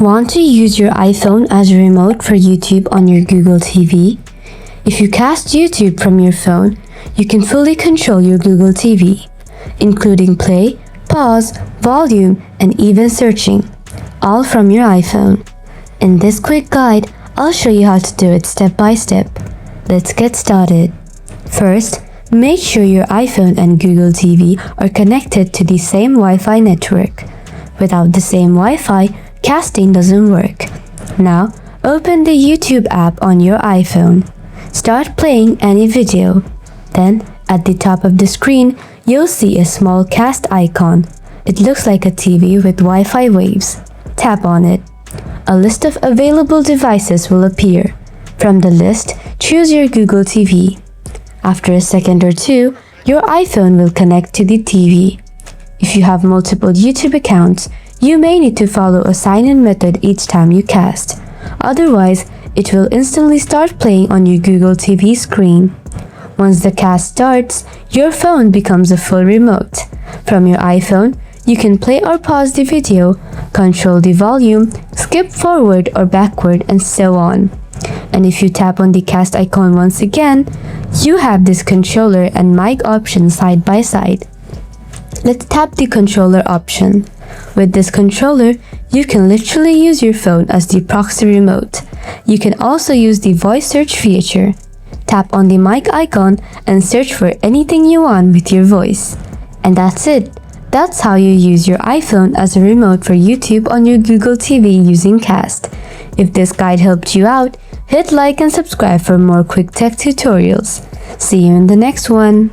Want to use your iPhone as a remote for YouTube on your Google TV? If you cast YouTube from your phone, you can fully control your Google TV, including play, pause, volume, and even searching, all from your iPhone. In this quick guide, I'll show you how to do it step by step. Let's get started. First, make sure your iPhone and Google TV are connected to the same Wi-Fi network. Without the same Wi-Fi, casting doesn't work. Now, open the YouTube app on your iPhone. Start playing any video. Then, at the top of the screen, you'll see a small cast icon. It looks like a TV with Wi-Fi waves. Tap on it. A list of available devices will appear. From the list, choose your Google TV. After a second or two, your iPhone will connect to the TV. If you have multiple YouTube accounts, you may need to follow a sign-in method each time you cast. Otherwise, it will instantly start playing on your Google TV screen. Once the cast starts, your phone becomes a full remote. From your iPhone, you can play or pause the video, control the volume, skip forward or backward, and so on. And if you tap on the cast icon once again, you have this controller and mic option side by side. Let's tap the controller option. With this controller, you can literally use your phone as the proxy remote. You can also use the voice search feature. Tap on the mic icon and search for anything you want with your voice. And that's it. That's how you use your iPhone as a remote for YouTube on your Google TV using Cast. If this guide helped you out, hit like and subscribe for more quick tech tutorials. See you in the next one.